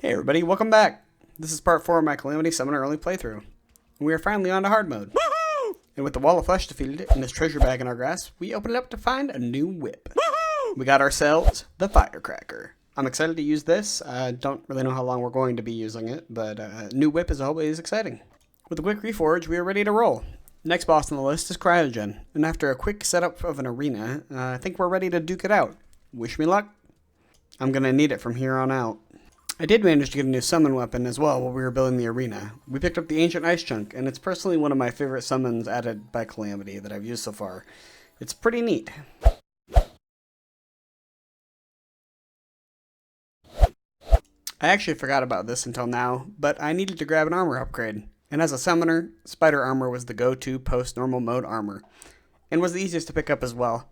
Hey everybody, welcome back! This is part 4 of my Calamity Summoner Early playthrough. We are finally on to hard mode. Woohoo! And with the Wall of Flesh defeated and this treasure bag in our grasp, we open it up to find a new whip. Woohoo! We got ourselves the Firecracker. I'm excited to use this. I don't really know how long we're going to be using it, but new whip is always exciting. With a quick reforge, we are ready to roll. Next boss on the list is Cryogen, and after a quick setup of an arena, I think we're ready to duke it out. Wish me luck. I'm gonna need it from here on out. I did manage to get a new summon weapon as well while we were building the arena. We picked up the Ancient Ice Chunk, and it's personally one of my favorite summons added by Calamity that I've used so far. It's pretty neat. I actually forgot about this until now, but I needed to grab an armor upgrade. And as a summoner, Spider Armor was the go-to post-normal mode armor, and was the easiest to pick up as well.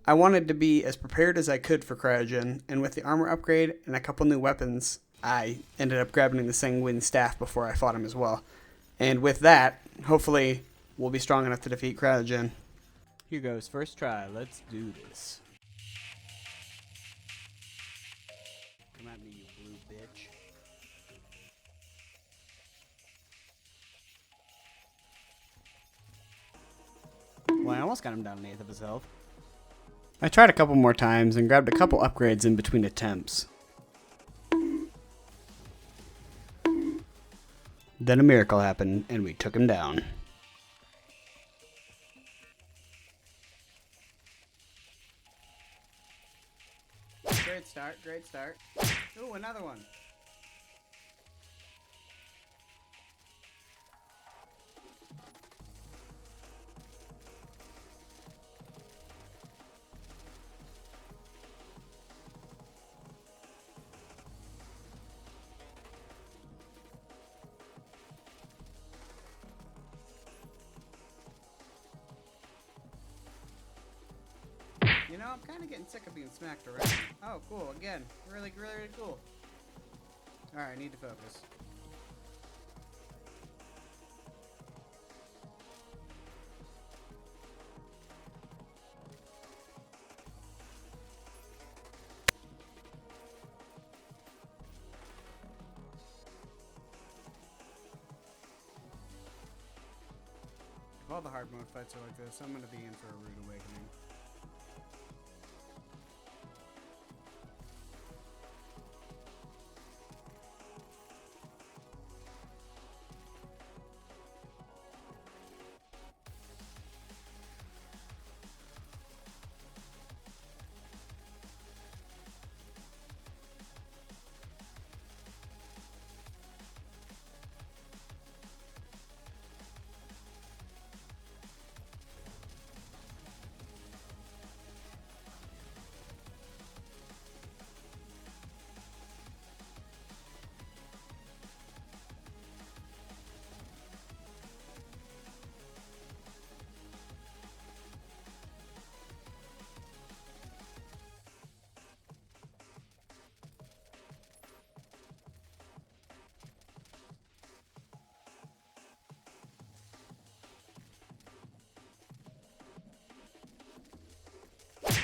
I wanted to be as prepared as I could for Cryogen, and with the armor upgrade and a couple new weapons, I ended up grabbing the Sanguine Staff before I fought him as well. And with that, hopefully, we'll be strong enough to defeat Cryogen. Here goes, first try, let's do this. Come at me, you blue bitch. Well, I almost got him down an eighth of his health. I tried a couple more times and grabbed a couple upgrades in between attempts. Then a miracle happened and we took him down. Great start, great start. Ooh, another one. You know, I'm kind of getting sick of being smacked around. Oh, cool. Again. Really, really, really cool. Alright, I need to focus. If all the hard mode fights are like this, I'm going to be in for a rude awakening.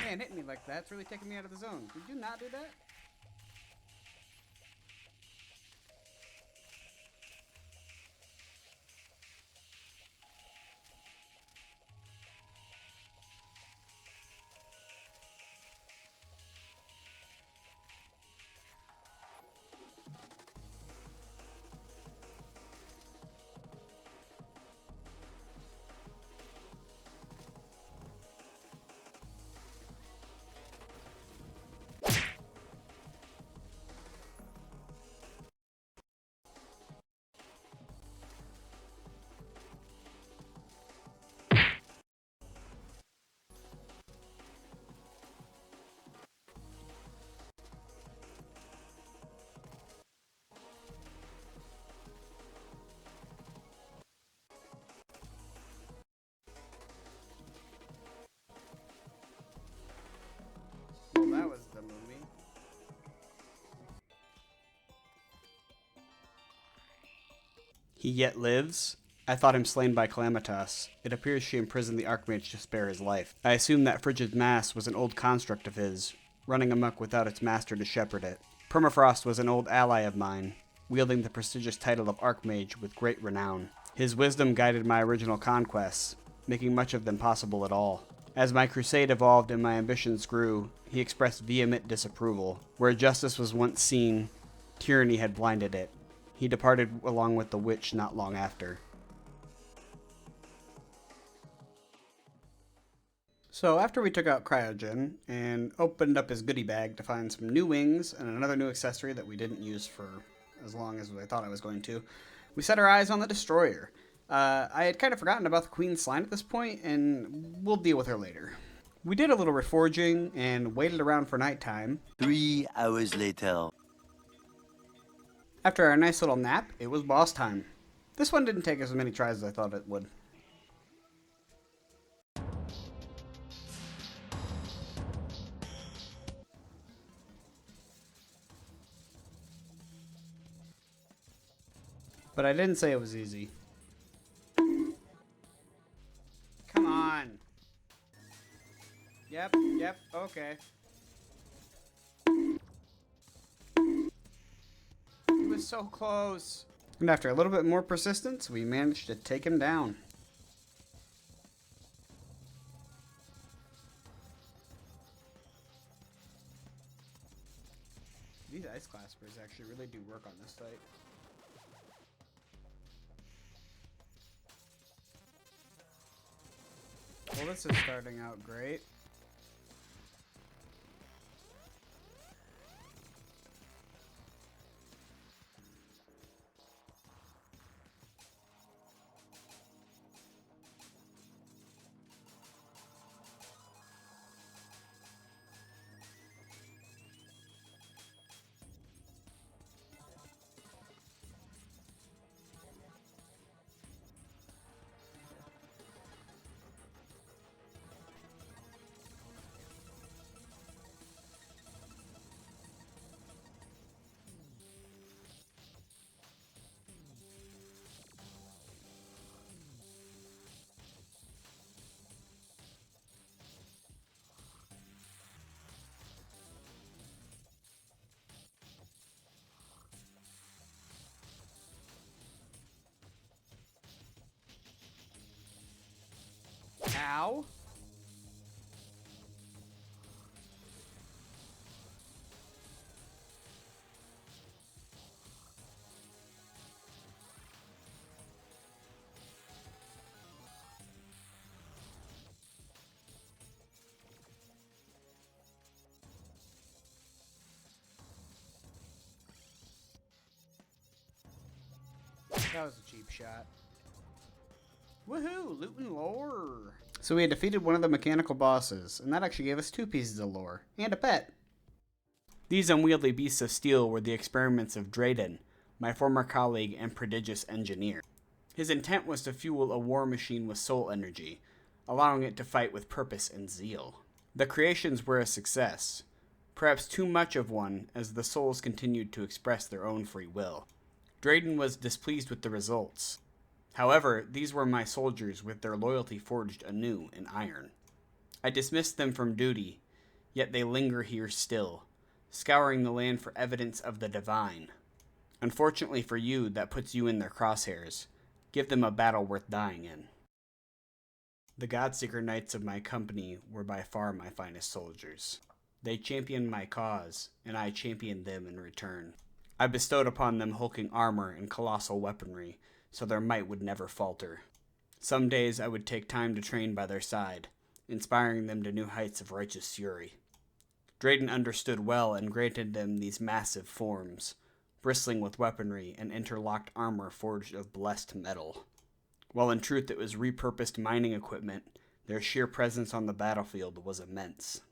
Man, hitting me like that's really taking me out of the zone. Did you not do that? Well, that was the movie. He yet lives? I thought him slain by Calamitas. It appears she imprisoned the Archmage to spare his life. I assume that frigid mass was an old construct of his, running amok without its master to shepherd it. Permafrost was an old ally of mine, wielding the prestigious title of Archmage with great renown. His wisdom guided my original conquests, making much of them possible at all. As my crusade evolved and my ambitions grew, he expressed vehement disapproval. Where justice was once seen, tyranny had blinded it. He departed along with the witch not long after. So after we took out Cryogen and opened up his goodie bag to find some new wings and another new accessory that we didn't use for as long as I thought I was going to, we set our eyes on the Destroyer. I had kind of forgotten about the Queen's Slime at this point, and we'll deal with her later. We did a little reforging and waited around for nighttime. 3 hours later. After our nice little nap, it was boss time. This one didn't take as many tries as I thought it would. But I didn't say it was easy. Come on. Yep, okay. He was so close. And after a little bit more persistence, we managed to take him down. These ice claspers actually really do work on this site. Well, this is starting out great. Ow. That was a cheap shot. Woohoo! Loot and lore! So we had defeated one of the mechanical bosses, and that actually gave us 2 pieces of lore, and a pet. These unwieldy beasts of steel were the experiments of Drayden, my former colleague and prodigious engineer. His intent was to fuel a war machine with soul energy, allowing it to fight with purpose and zeal. The creations were a success, perhaps too much of one as the souls continued to express their own free will. Drayden was displeased with the results. However, these were my soldiers with their loyalty forged anew in iron. I dismissed them from duty, yet they linger here still, scouring the land for evidence of the divine. Unfortunately for you, that puts you in their crosshairs. Give them a battle worth dying in. The Godseeker Knights of my company were by far my finest soldiers. They championed my cause, and I championed them in return. I bestowed upon them hulking armor and colossal weaponry, so their might would never falter. Some days I would take time to train by their side, inspiring them to new heights of righteous fury. Drayden understood well and granted them these massive forms, bristling with weaponry and interlocked armor forged of blessed metal. While in truth it was repurposed mining equipment, their sheer presence on the battlefield was immense.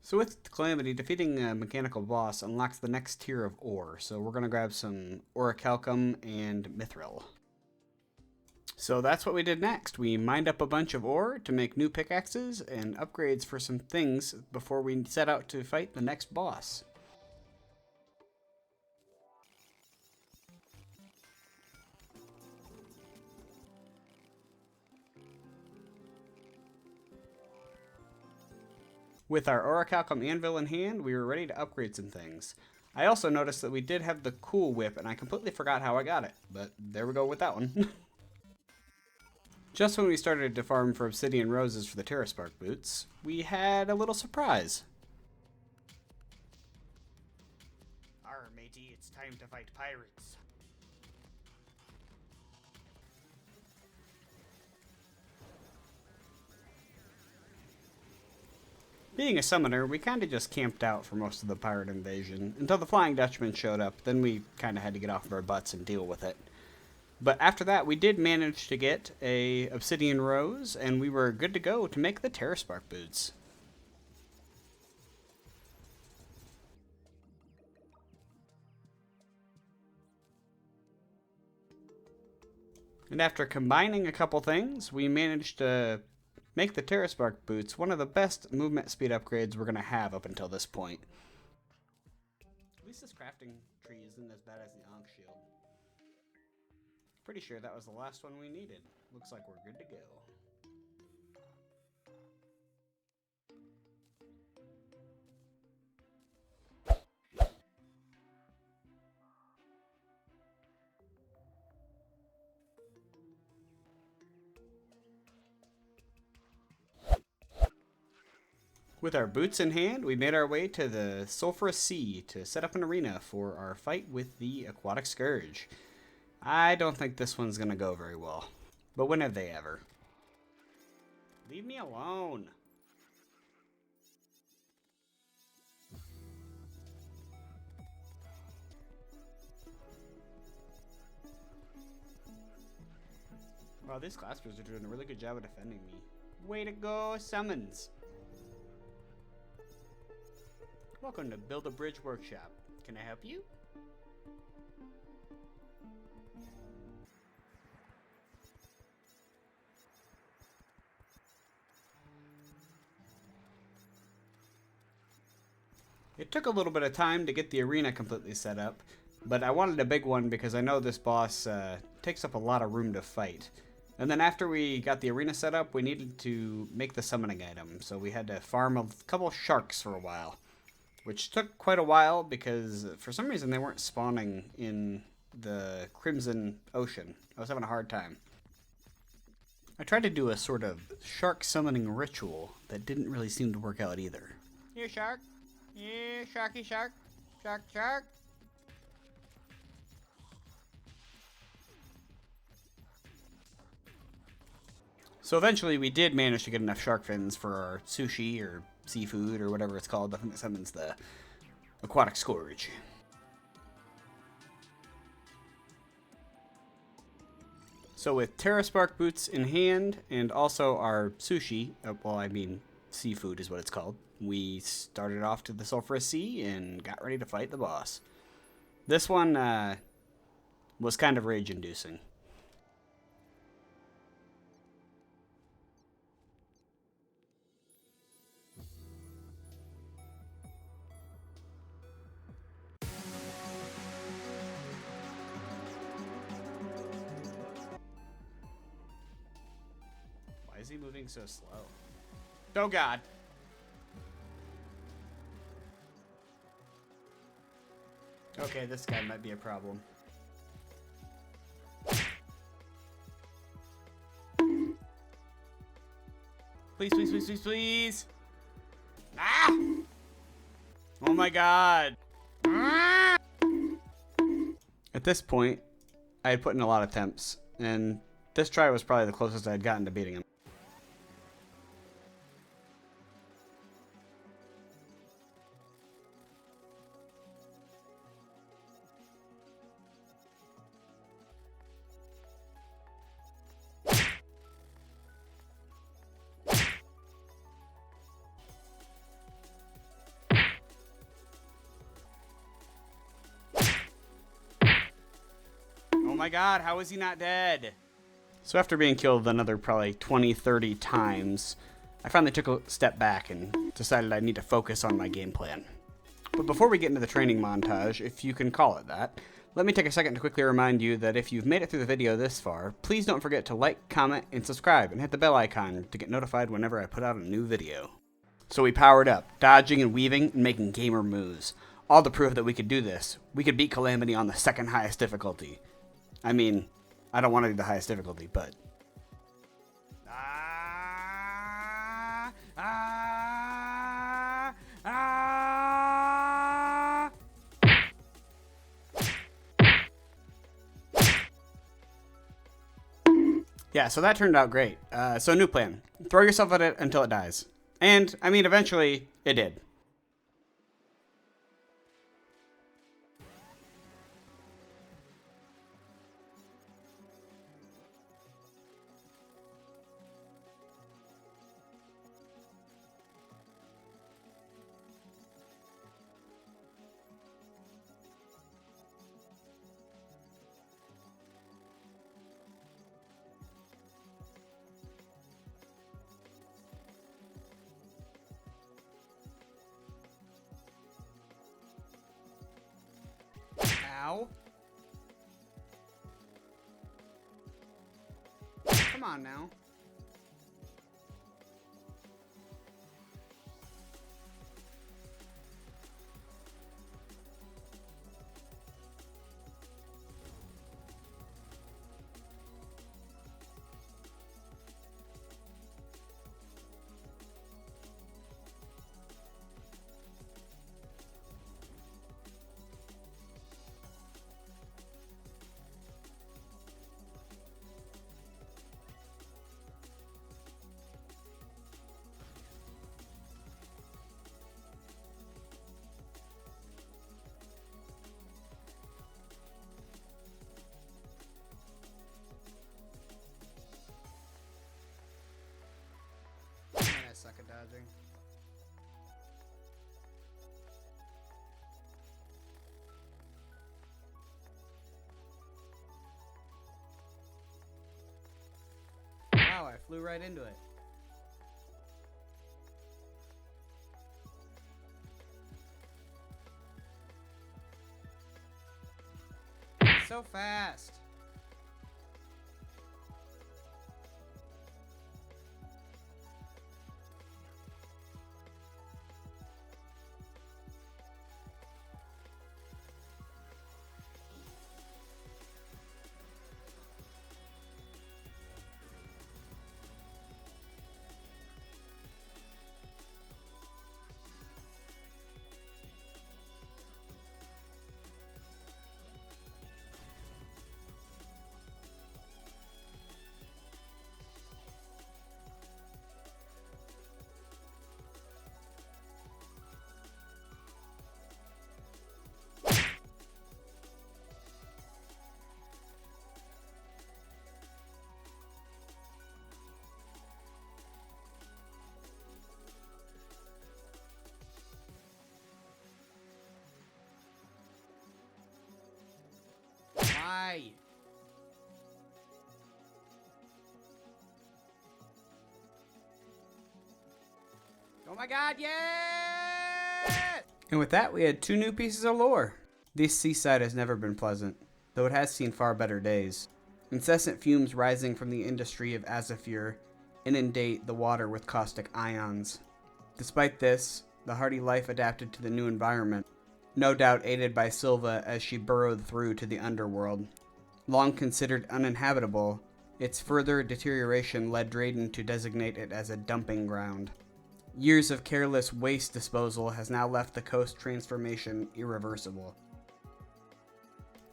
So with Calamity, defeating a mechanical boss unlocks the next tier of ore. So we're going to grab some orichalcum and mithril. So that's what we did next. We mined up a bunch of ore to make new pickaxes and upgrades for some things before we set out to fight the next boss. With our orichalcum anvil in hand, we were ready to upgrade some things. I also noticed that we did have the cool whip, and I completely forgot how I got it, but there we go with that one. Just when we started to farm for obsidian roses for the Terraspark boots, we had a little surprise. Arr, matey, it's time to fight pirates. Being a summoner, we kinda just camped out for most of the pirate invasion, until the Flying Dutchman showed up, then we kinda had to get off of our butts and deal with it. But after that, we did manage to get a obsidian rose, and we were good to go to make the Terraspark boots. And after combining a couple things, we managed to make the Terraspark boots one of the best movement speed upgrades we're going to have up until this point. At least this crafting tree isn't as bad as the Ankh shield. Pretty sure that was the last one we needed. Looks like we're good to go. With our boots in hand, we made our way to the Sulphurous Sea to set up an arena for our fight with the Aquatic Scourge. I don't think this one's gonna go very well, but when have they ever? Leave me alone. Wow, these claspers are doing a really good job of defending me. Way to go, summons! Welcome to Build a Bridge Workshop. Can I help you? It took a little bit of time to get the arena completely set up, but I wanted a big one because I know this boss takes up a lot of room to fight. And then after we got the arena set up, we needed to make the summoning item, so we had to farm a couple sharks for a while, which took quite a while because for some reason they weren't spawning in the Crimson Ocean. I was having a hard time. I tried to do a sort of shark summoning ritual that didn't really seem to work out either. Here, shark. Yeah, sharky shark. Shark, shark. So eventually we did manage to get enough shark fins for our sushi or seafood or whatever it's called. I think it summons the Aquatic Scourge. So with Terraspark boots in hand and also our sushi, well I mean seafood is what it's called, we started off to the Sulphurous Sea and got ready to fight the boss. This one was kind of rage-inducing. Why is he moving so slow? Oh god. Okay, this guy might be a problem. Please, please, please, please, please! Ah! Oh my god! Ah! At this point, I had put in a lot of attempts, and this try was probably the closest I had gotten to beating him. Oh my god, how is he not dead? So after being killed another probably 20, 30 times, I finally took a step back and decided I need to focus on my game plan. But before we get into the training montage, if you can call it that, let me take a second to quickly remind you that if you've made it through the video this far, please don't forget to like, comment, and subscribe, and hit the bell icon to get notified whenever I put out a new video. So we powered up, dodging and weaving and making gamer moves. All the proof that we could do this. We could beat Calamity on the second highest difficulty. I mean, I don't want to do the highest difficulty, but... Yeah, so that turned out great. So new plan. Throw yourself at it until it dies. And, I mean, eventually, it did. Ow. Come on now. I suck at dodging. Wow, I flew right into it. So fast. Why? Oh my god, yeah! And with that, we had 2 new pieces of lore. This seaside has never been pleasant, though it has seen far better days. Incessant fumes rising from the industry of Azafir inundate the water with caustic ions. Despite this, the hardy life adapted to the new environment, no doubt aided by Silva as she burrowed through to the underworld. Long considered uninhabitable, its further deterioration led Drayden to designate it as a dumping ground. Years of careless waste disposal has now left the coast transformation irreversible.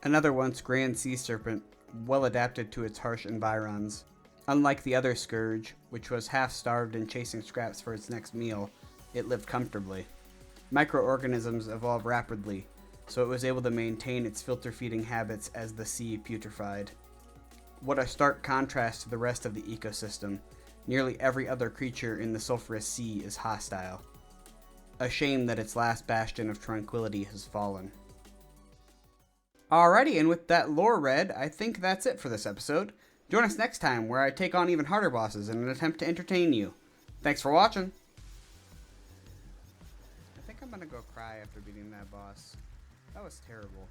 Another once grand sea serpent, well adapted to its harsh environs. Unlike the other scourge, which was half-starved and chasing scraps for its next meal, it lived comfortably. Microorganisms evolved rapidly, so it was able to maintain its filter-feeding habits as the sea putrefied. What a stark contrast to the rest of the ecosystem. Nearly every other creature in the sulfurous sea is hostile. A shame that its last bastion of tranquility has fallen. Alrighty, and with that lore read, I think that's it for this episode. Join us next time where I take on even harder bosses in an attempt to entertain you. Thanks for watching. I think I'm gonna go cry after beating that boss. That was terrible.